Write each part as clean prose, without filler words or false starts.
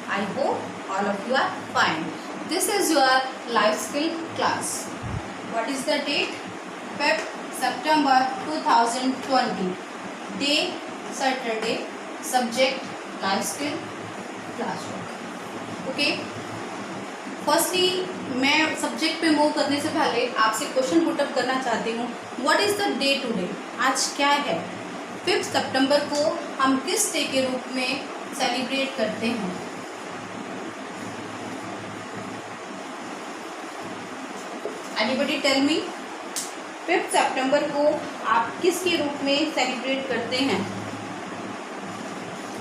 I hope all of you are fine. This is your life skill class. What is the date? 5th September 2020. Day Saturday. Subject life skill classwork. Okay. Firstly मैं subject पे move करने से पहले आपसे question put up करना चाहती हूँ. What is the day today? आज क्या है? 5 सितंबर को हम किस डे के रूप में सेलिब्रेट करते हैं? Anybody tell me? 5 सितंबर को आप किसके रूप में सेलिब्रेट करते हैं?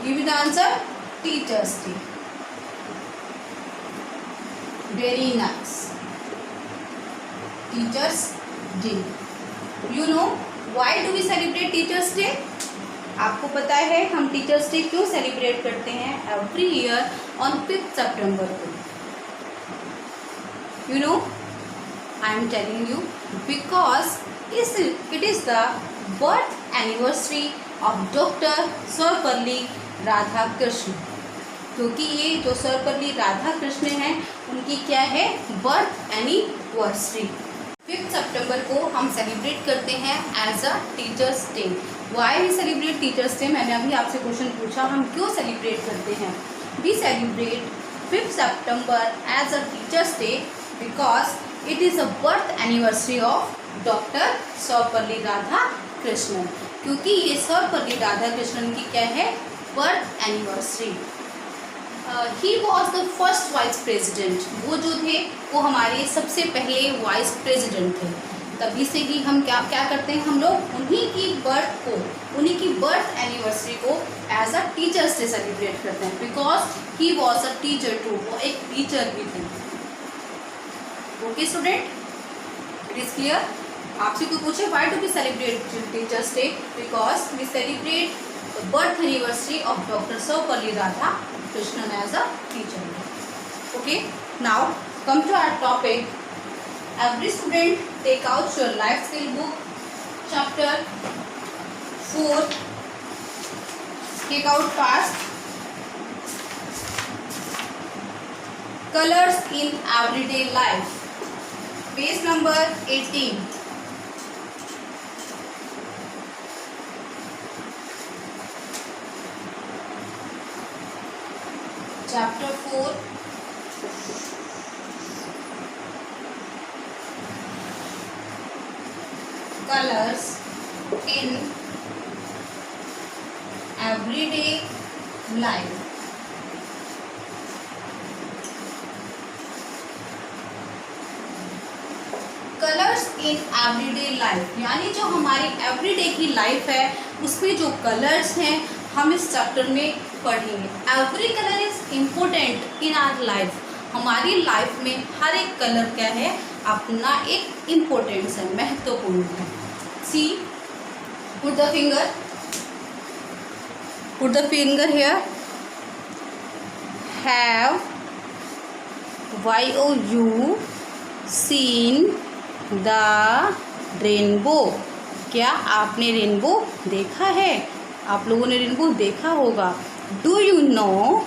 Give me the answer. Teachers day. Very nice. Teachers Day. You know why do we celebrate Teachers Day? आपको पता है हम टीचर्स डे क्यों सेलिब्रेट करते हैं एवरी ईयर ऑन 5 सितंबर को? You know, I am telling you because it is the birth anniversary of Dr. Sarvepalli Radhakrishna. क्योंकि ये जो सर्वपल्ली राधाकृष्ण हैं उनकी क्या है? Birth anniversary. 5 सितंबर को हम सेलिब्रेट करते हैं as a teachers day. Why we celebrate teachers day? मैंने अभी आपसे क्वेश्चन पूछा हम क्यों सेलिब्रेट करते हैं. We celebrate 5 September as a teachers day because it is a birth anniversary of doctor Sarvepalli Radhakrishnan. क्योंकि ये सर्वपल्ली राधाकृष्णन की क्या है? Birth anniversary. He was the first vice president. वो जो थे वो हमारे सबसे पहले वाइस प्रेसिडेंट थे. तभी से ही हम क्या करते हैं, हम लोग उन्हीं की बर्थ एनिवर्सरी को as a teachers day celebrate करते हैं because he was a teacher too. वो एक टीचर भी थे. Okay student, it is clear? आपसे कोई पूछे why do we celebrate teachers day? Because we celebrate the birth anniversary of doctor Sarvepalli Radhakrishnan as a teacher. Okay, now come to our topic. Every student take out your life skill book, chapter 4. Take out fast. Colors in everyday life. Page number 18. Chapter 4. Colors in everyday life. Colours in everyday life यानी जो हमारी everyday की life है उसमें जो colours हैं हम इस चैप्टर में पढ़ेंगे. Every colour is important in our life. हमारी लाइफ में हर एक कलर क्या है? अपना एक इम्पोर्टेंस है, महत्वपूर्ण है. See, put the finger here. Have you seen the rainbow? क्या आपने रेनबो देखा है? आप लोगों ने रेनबो देखा होगा. Do you know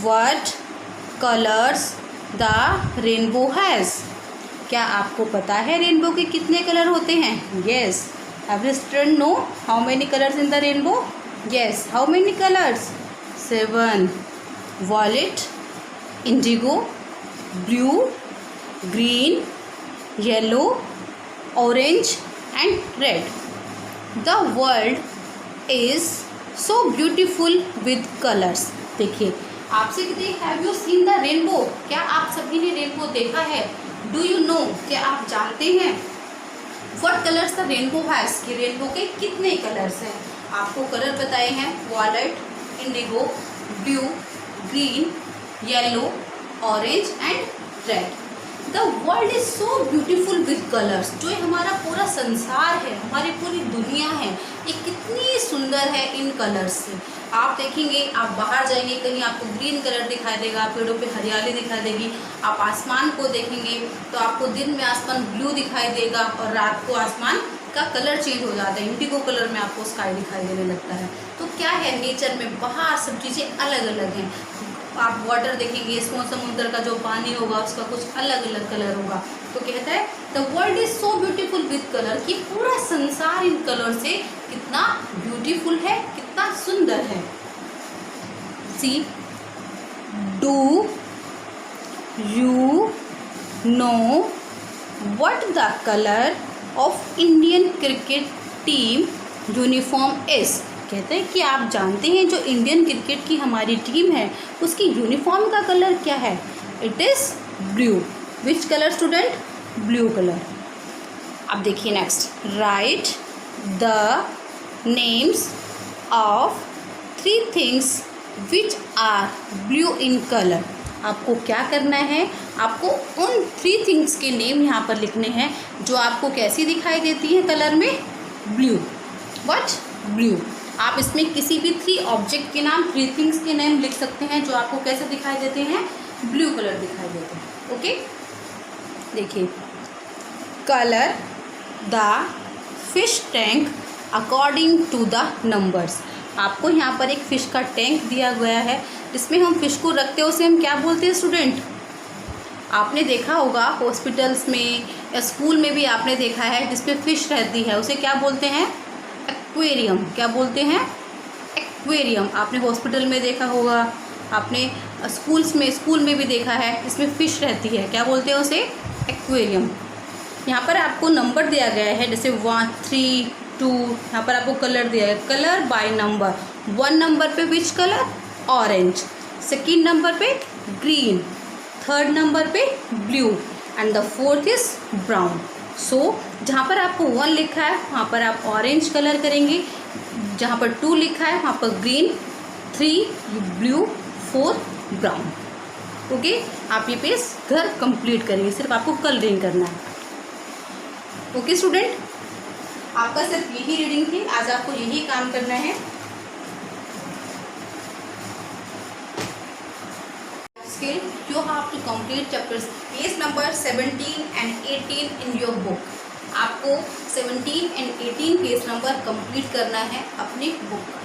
what colours the rainbow has? क्या आपको पता है रेनबो के कितने कलर होते हैं? Yes. Every student know how many colours in the rainbow? Yes. How many colours? 7. Violet, indigo, blue, green, yellow, orange and red. The world is so beautiful with colours. देखिए आपसे कहते have you seen the rainbow? क्या आप सभी ने rainbow देखा है? Do you know? क्या आप जानते हैं what colours the rainbow has? कि रेनबो के कितने कलर्स हैं? आपको कलर बताए हैं violet, indigo, blue, green, yellow, orange and red. The world is so beautiful with colours. जो हमारा पूरा संसार है, हमारी पूरी दुनिया है, ये कितनी सुंदर है इन कलर्स से. आप देखेंगे, आप बाहर जाएंगे कहीं आपको ग्रीन कलर दिखाई देगा, पेड़ों पे हरियाली दिखाई देगी. आप आसमान को देखेंगे तो आपको दिन में आसमान ब्लू दिखाई देगा और रात को आसमान का कलर चेंज हो जाता है, इंडिगो कलर में आपको स्काई दिखाई देने लगता है। तो क्या है, नेचर में बाहर सब चीज़ें अलग अलग हैं। आप वाटर देखेंगे, समुद्र का जो पानी होगा उसका कुछ अलग अलग कलर होगा। तो कहता है the world is so beautiful with colour, कि पूरा संसार इन कलर से कितना ब्यूटीफुल है, कितना सुंदर है। See, do you know what the colour of Indian cricket team uniform is. कहते हैं कि आप जानते हैं जो इंडियन क्रिकेट की हमारी टीम है उसकी यूनिफॉर्म का कलर क्या है? It is blue. Which colour student? Blue colour. अब देखिए next, right the names of 3 things which are blue in colour. आपको क्या करना है, आपको उन 3 थिंग्स के नेम यहाँ पर लिखने हैं जो आपको कैसी दिखाई देती है कलर में? ब्लू। व्हाट? ब्लू। आप इसमें किसी भी 3 ऑब्जेक्ट के नाम, 3 थिंग्स के नेम लिख सकते हैं जो आपको कैसे दिखाई देते हैं? ब्लू कलर दिखाई देते हैं। ओके, देखिए, colour the fish tank according to the numbers. आपको यहाँ पर एक फ़िश का टैंक दिया गया है जिसमें हम फ़िश को रखते हैं, उसे हम क्या बोलते हैं स्टूडेंट? आपने देखा होगा हॉस्पिटल्स में या स्कूल में भी आपने देखा है जिसमें फ़िश रहती है, उसे क्या बोलते हैं? एक्वेरियम। क्या बोलते हैं? एक्वेरियम। आपने हॉस्पिटल में देखा होगा, आपने स्कूल में भी देखा है, इसमें फ़िश रहती है, क्या बोलते हैं उसे? एक्वेरियम। यहाँ पर आपको नंबर दिया गया है, जैसे 1, 3, 2। यहाँ पर आपको कलर दिया है, कलर बाय नंबर। 1 नंबर पे which colour? Orange. 2nd number पे ग्रीन। 3rd नंबर पे blue and the 4th is brown. So जहाँ पर आपको 1 लिखा है वहाँ पर आप ऑरेंज कलर करेंगे, जहाँ पर 2 लिखा है वहाँ पर ग्रीन, 3 ब्लू, 4 ब्राउन। ओके, आप ये पेज घर कंप्लीट करेंगे, सिर्फ आपको कलरिंग करना है। ओके स्टूडेंट, आपका सिर्फ यही रीडिंग थी, आज आपको यही काम करना है। Skill, you have to complete chapters page number 17 and 18 in your book. आपको 17 and 18 पेज नंबर कंप्लीट करना है अपनी बुक का।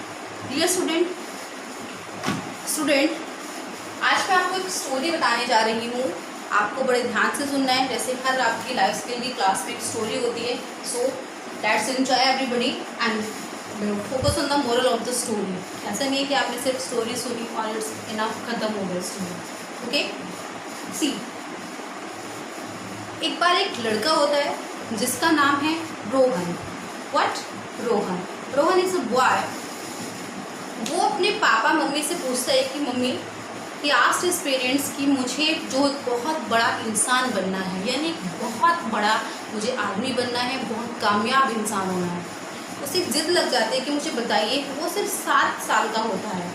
Clear student? आज मैं आपको एक स्टोरी बताने जा रही हूँ, आपको बड़े ध्यान से सुनना है, जैसे हर आपकी लाइफ स्किल की क्लास में एक स्टोरी होती है। So let's enjoy everybody and focus on the moral of the story. ऐसा नहीं है कि आपने सिर्फ स्टोरी सुनी और इट्स इनफ, खत्म हो गया स्टोरी। ओके, सी, एक बार एक लड़का होता है जिसका नाम है Rohan. What? Rohan. Rohan is a boy. वो अपने पापा मम्मी से पूछता है कि mummy, he asked his parents कि मुझे जो बहुत बड़ा इंसान बनना है, यानी बहुत बड़ा मुझे आदमी बनना है, बहुत कामयाब इंसान होना है। उसे जिद लग जाती है कि मुझे बताइए। वो सिर्फ 7 साल का होता है,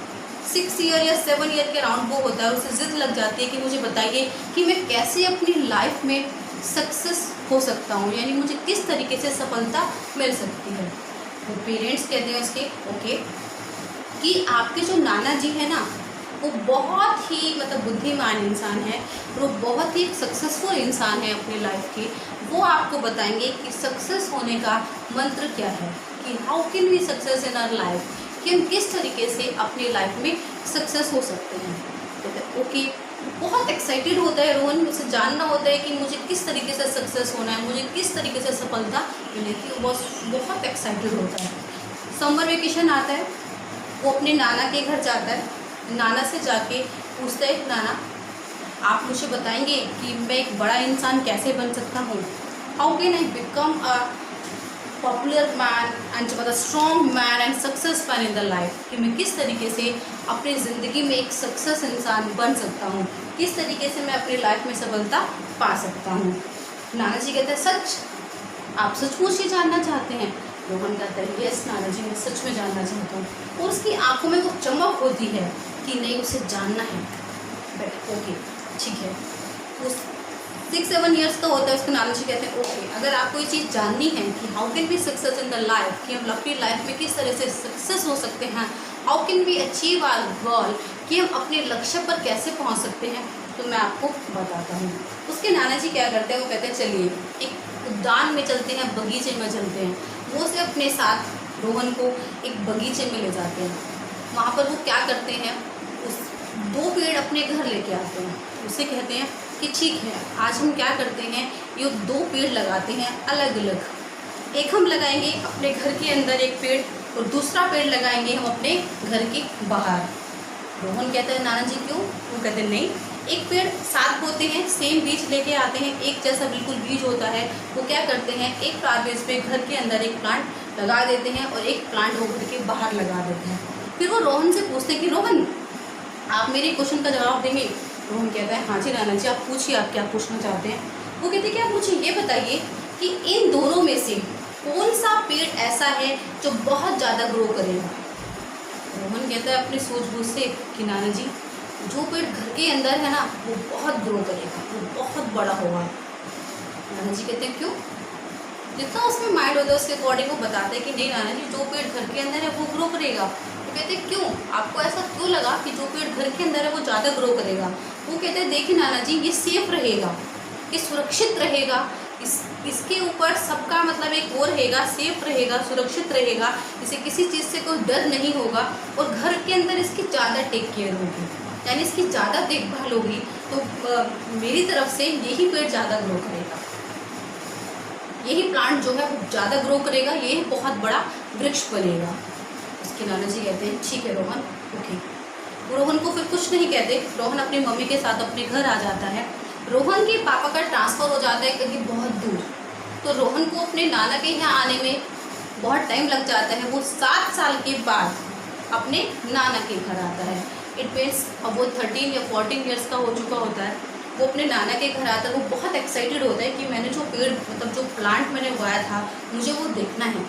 6 ईयर या 7 ईयर के अराउंड वो होता है। उसे जिद लग जाती है कि मुझे बताइए कि मैं कैसे अपनी लाइफ में सक्सेस हो सकता हूँ, यानी मुझे किस तरीके से सफलता मिल सकती है। तो पेरेंट्स कहते हैं उसके ओके कि आपके जो नाना जी है ना, वो बहुत ही बुद्धिमान इंसान है और वो बहुत ही सक्सेसफुल इंसान है अपनी लाइफ के। वो आपको बताएंगे कि सक्सेस होने का मंत्र क्या है, कि how can we success in our life, कि हम किस तरीके से अपनी लाइफ में सक्सेस हो सकते हैं। तो ओके, बहुत एक्साइटेड होता है रोहन, उसे जानना होता है कि मुझे किस तरीके से सक्सेस होना है, मुझे किस तरीके से सफलता मिलेगी। वो बहुत एक्साइटेड होता है। समर वेकेशन आता है, वो अपने नाना के घर जाता है। नाना से जाके पूछता है, नाना आप मुझे बताएंगे कि मैं एक बड़ा इंसान कैसे बन सकता हूँ, how can I become a popular man and strong man and success man in the life, कि मैं किस तरीके से अपनी ज़िंदगी में एक सक्सेस इंसान बन सकता हूँ, किस तरीके से मैं अपनी लाइफ में सफलता पा सकता हूँ। नाना जी कहते हैं, सच? आप सचमुच ये जानना चाहते हैं? रोहन कहता है, यस नाना जी, मैं सच में जानना चाहता हूँ। और उसकी आंखों में वो चमक होती है कि नहीं, उसे जानना है। बट ओके, ठीक है। उस 6-7 ईयर्स का होता है। उसके नाना जी कहते हैं, ओके, अगर आपको ये चीज़ जाननी है कि how can be success in the life, कि हम अपनी लाइफ में किस तरह से सक्सेस हो सकते हैं, how can we achieve our goal, कि हम अपने लक्ष्य पर कैसे पहुंच सकते हैं, तो मैं आपको बताता हूँ। उसके नाना जी क्या करते हैं, वो कहते हैं चलिए एक उद्यान में चलते हैं, बगीचे में चलते हैं। वो से अपने साथ रोहन को एक बगीचे में ले जाते हैं। वहाँ पर वो क्या करते हैं, उस 2 पेड़ अपने घर लेके आते हैं। उसे कहते हैं कि ठीक है, आज हम क्या करते हैं, ये 2 पेड़ लगाते हैं अलग अलग। एक हम लगाएंगे अपने घर के अंदर एक पेड़, और दूसरा पेड़ लगाएंगे हम अपने घर के बाहर। रोहन कहता है नाना जी क्यों? वो कहते हैं नहीं, एक पेड़ साथ होते हैं, सेम बीज लेके आते हैं, एक जैसा बिल्कुल बीज होता है। वो क्या करते हैं, एक बेस पे घर के अंदर एक प्लांट लगा देते हैं और एक प्लांट वो घर के बाहर लगा देते हैं। फिर वो रोहन से पूछते हैं कि रोहन आप मेरे क्वेश्चन का जवाब देंगे? रोहन कहता है हाँ जी नाना जी, आप पूछिए, आप क्या पूछना चाहते हैं। वो कहते हैं क्या पूछिए, ये बताइए कि इन दोनों में से कौन सा पेड़ ऐसा है जो बहुत ज़्यादा ग्रो करेगा। रोहन कहता है अपनी सूझबूझ से कि नाना जी, जो पेड़ घर के अंदर है ना वो बहुत ग्रो करेगा, वो बहुत बड़ा होगा। नाना जी कहते हैं क्यों? जितना उसमें माइंड होता है उसके अकॉर्डिंग वो बताते हैं कि नहीं नाना जी, जो पेड़ घर के अंदर है वो ग्रो करेगा। वो कहते हैं क्यों, आपको ऐसा क्यों लगा कि जो पेड़ घर के अंदर है वो ज़्यादा ग्रो करेगा? वो कहते हैं देखिए नाना जी, ये सेफ रहेगा, ये सुरक्षित रहेगा, इसके ऊपर सबका मतलब एक वो रहेगा, सेफ रहेगा, सुरक्षित रहेगा, इसे किसी चीज़ से कोई डर नहीं होगा, और घर के अंदर इसकी ज़्यादा टेक केयर होगी, यानी इसकी ज़्यादा देखभाल होगी। तो मेरी तरफ से यही पेड़ ज़्यादा ग्रो करेगा, यही प्लांट जो है वो ज़्यादा ग्रो करेगा, यही बहुत बड़ा वृक्ष बनेगा। उसके नाना जी कहते हैं ठीक है रोहन, ओके। रोहन को फिर कुछ नहीं कहते, रोहन अपनी मम्मी के साथ अपने घर आ जाता है। रोहन के पापा का ट्रांसफ़र हो जाता है कहीं बहुत दूर, तो रोहन को अपने नाना के यहाँ आने में बहुत टाइम लग जाता है। वो 7 साल के बाद अपने नाना के घर आता है। इट मीन्स अब वो 13 या 14 ईयर्स का हो चुका होता है। वो अपने नाना के घर आता है, वो बहुत एक्साइटेड होता है कि मैंने जो पेड़ मतलब जो प्लांट मैंने उगाया था मुझे वो देखना है।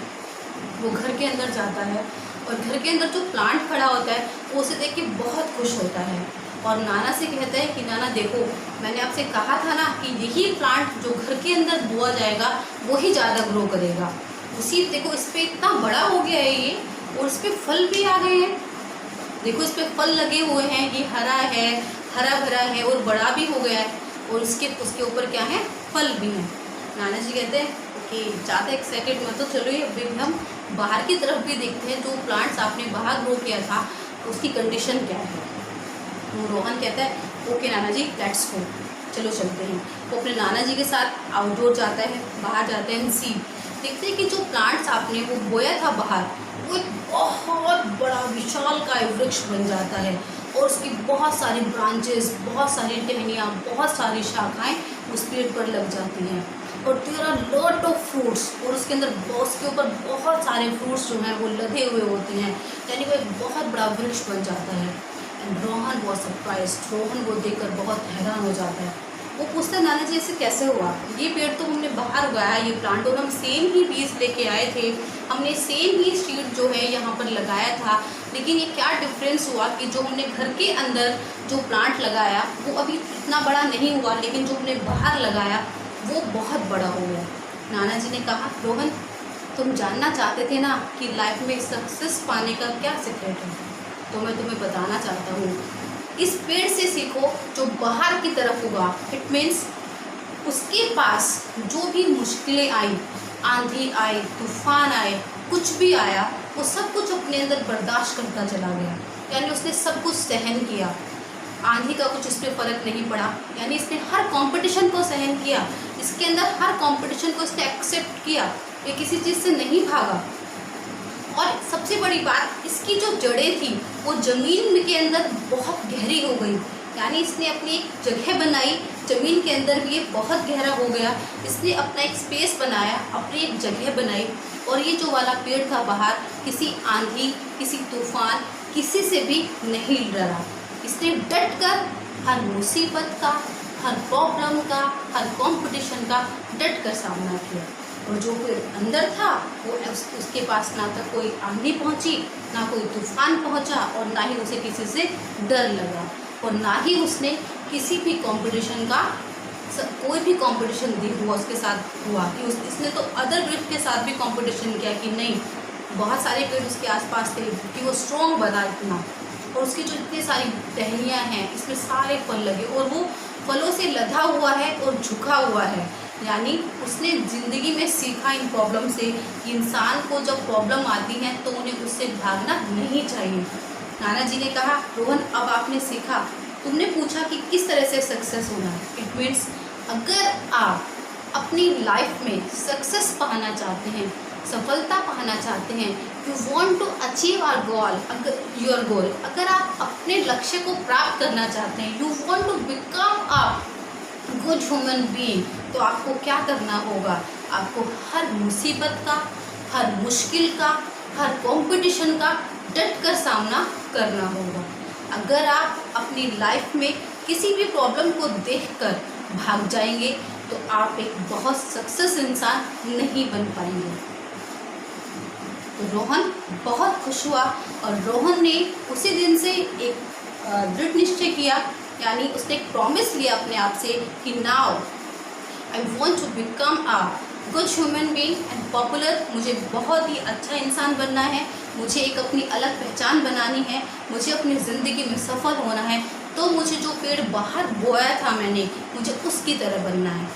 वो घर के अंदर जाता है और घर के अंदर जो प्लांट खड़ा होता है वो उसे देख के बहुत खुश होता है, और नाना से कहता है कि नाना देखो, मैंने आपसे कहा था ना कि यही प्लांट जो घर के अंदर बोआ जाएगा वही ज़्यादा ग्रो करेगा। उसी देखो इस पर इतना बड़ा हो गया है ये, और इस पर फल भी आ गए हैं, देखो इस पर फल लगे हुए हैं, ये हरा है, हरा भरा है और बड़ा भी हो गया है, और उसके ऊपर क्या है, फल भी हैं। नाना जी कहते हैं कि ज़्यादा एक्साइटेड मत, तो चलो ये अभी हम बाहर की तरफ भी देखते हैं, जो प्लांट्स आपने बाहर ग्रो किया था उसकी कंडीशन क्या है। तो रोहन कहता है okay Nana ji, let's go, चलो चलते हैं। वो अपने नाना जी के साथ आउटडोर जाता है, बाहर जाते हैं, सी देखते हैं कि जो प्लांट्स आपने वो बोया था बाहर, वो एक बहुत बड़ा विशालकाय वृक्ष बन जाता है, और उसकी बहुत सारी ब्रांचेस, बहुत सारी टहनियाँ, बहुत सारी शाखाएं उस पेड़ पर लग जाती हैं, और there are lot of fruits, और उसके अंदर उसके ऊपर बहुत सारे फ्रूट्स जो हैं वो लदे हुए होते हैं, यानी वो एक बहुत बड़ा वृक्ष बन जाता है। And Rohan was surprised, Rohan वो देखकर बहुत हैरान हो जाता है। वो पूछता है नाना जी ऐसे कैसे हुआ, ये पेड़ तो हमने बाहर उगाया ये प्लांट, और हम सेम ही बीज लेके आए थे, हमने सेम ही सीड जो है यहाँ पर लगाया था, लेकिन ये क्या डिफरेंस हुआ कि जो हमने घर के अंदर जो प्लांट लगाया वो अभी इतना बड़ा नहीं हुआ, लेकिन जो हमने बाहर लगाया वो बहुत बड़ा हो गया। नाना जी ने कहा रोहन, तुम जानना चाहते थे ना कि लाइफ में सक्सेस पाने का क्या सीक्रेट है, तो मैं तुम्हें बताना चाहता हूँ, इस पेड़ से सीखो जो बाहर की तरफ होगा। इट मीन्स उसके पास जो भी मुश्किलें आई, आंधी आई, तूफान आए, कुछ भी आया, वो सब कुछ अपने अंदर बर्दाश्त करता चला गया, यानी उसने सब कुछ सहन किया। आंधी का कुछ इस पर फ़र्क नहीं पड़ा, यानी इसने हर कंपटीशन को सहन किया, इसके अंदर हर कंपटीशन को इसने एक्सेप्ट किया, ये किसी चीज़ से नहीं भागा। और सबसे बड़ी बात, इसकी जो जड़ें थी वो ज़मीन के अंदर बहुत गहरी हो गई, यानी इसने अपनी एक जगह बनाई, ज़मीन के अंदर भी ये बहुत गहरा हो गया, इसने अपना एक स्पेस बनाया, अपनी एक जगह बनाई, और ये जो वाला पेड़ था बाहर, किसी आंधी, किसी तूफान, किसी से भी नहीं डरा, इसने डट कर हर मुसीबत का, हर प्रॉब्लम का, हर कंपटीशन का डट कर सामना किया। और जो पेड़ अंदर था वो उसके पास ना तो कोई आंधी पहुंची, ना कोई तूफान पहुंचा, और ना ही उसे किसी से डर लगा, और ना ही उसने किसी भी कंपटीशन का कोई भी कंपटीशन हुआ उसके साथ हुआ कि इसने तो अदर ग्रुप के साथ भी कंपटीशन किया कि नहीं बहुत सारे पेड़ उसके आसपास थे कि वो स्ट्रॉन्ग बना इतना, और उसकी जो इतनी सारी टहनियाँ हैं इसमें सारे फल लगे, और वो फलों से लदा हुआ है और झुका हुआ है। यानी उसने ज़िंदगी में सीखा इन प्रॉब्लम से कि इंसान को जब प्रॉब्लम आती है तो उन्हें उससे भागना नहीं चाहिए। नाना जी ने कहा, रोहन अब आपने सीखा, तुमने पूछा कि किस तरह से सक्सेस होना है। इट मीन्स अगर आप अपनी लाइफ में सक्सेस पाना चाहते हैं, सफलता पाना चाहते हैं, you want to achieve our goal, your goal, अगर आप अपने लक्ष्य को प्राप्त करना चाहते हैं, you want to become a good human being, तो आपको क्या करना होगा? आपको हर मुसीबत का, हर मुश्किल का, हर कंपटीशन का डट कर सामना करना होगा। अगर आप अपनी लाइफ में किसी भी प्रॉब्लम को देखकर भाग जाएंगे तो आप एक बहुत सक्सेस इंसान नहीं बन पाएंगे। तो रोहन बहुत खुश हुआ और रोहन ने उसी दिन से एक दृढ़ निश्चय किया, यानी उसने एक प्रॉमिस लिया अपने आप से कि now I want to become a good human being and popular. मुझे बहुत ही अच्छा इंसान बनना है, मुझे एक अपनी अलग पहचान बनानी है, मुझे अपनी ज़िंदगी में सफल होना है। तो मुझे जो पेड़ बाहर बोया था मैंने, मुझे उसकी तरह बनना है।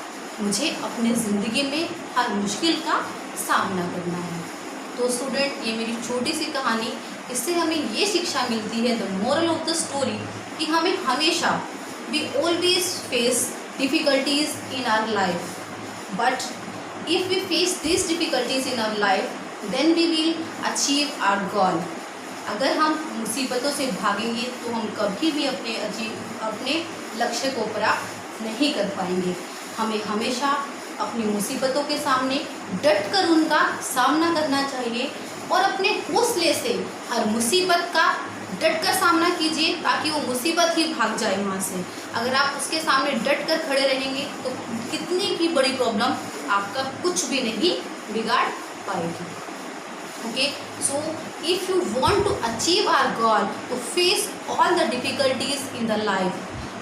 मुझे अपनी ज़िंदगी में हर मुश्किल का सामना करना है। तो स्टूडेंट, ये मेरी छोटी सी कहानी, इससे हमें ये शिक्षा मिलती है, the moral of the story, कि हमें हमेशा we always face difficulties in our life, but if we face these difficulties in our life then we will achieve our goal। अगर हम मुसीबतों से भागेंगे तो हम कभी भी अपने लक्ष्य को प्राप्त नहीं कर पाएंगे। हमें हमेशा अपनी मुसीबतों के सामने डट कर उनका सामना करना चाहिए और अपने हौसले से हर मुसीबत का डट कर सामना कीजिए ताकि वो मुसीबत ही भाग जाए वहाँ से। अगर आप उसके सामने डट कर खड़े रहेंगे तो कितनी भी बड़ी प्रॉब्लम आपका कुछ भी नहीं बिगाड़ पाएगी। Okay, so if you want to achieve our goal to face all the difficulties in the life,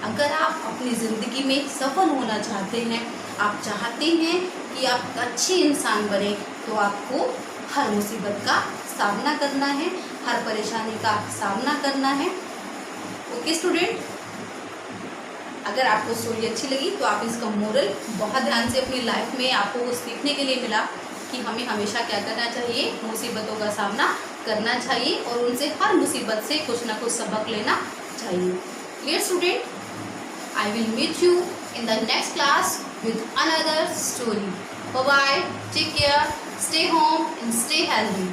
अगर आप अपनी ज़िंदगी में सफल होना चाहते हैं, आप चाहते हैं कि आप अच्छे इंसान बने, तो आपको हर मुसीबत का सामना करना है, हर परेशानी का सामना करना है। ओके स्टूडेंट, अगर आपको स्टोरी अच्छी लगी तो आप इसका मोरल बहुत ध्यान से अपनी लाइफ में आपको वो सीखने के लिए मिला कि हमें हमेशा क्या करना चाहिए, मुसीबतों का सामना करना चाहिए और उनसे हर मुसीबत से कुछ ना कुछ सबक लेना चाहिए। Clear student, I will meet you in the next class with another story. Bye bye, take care, stay home and stay healthy.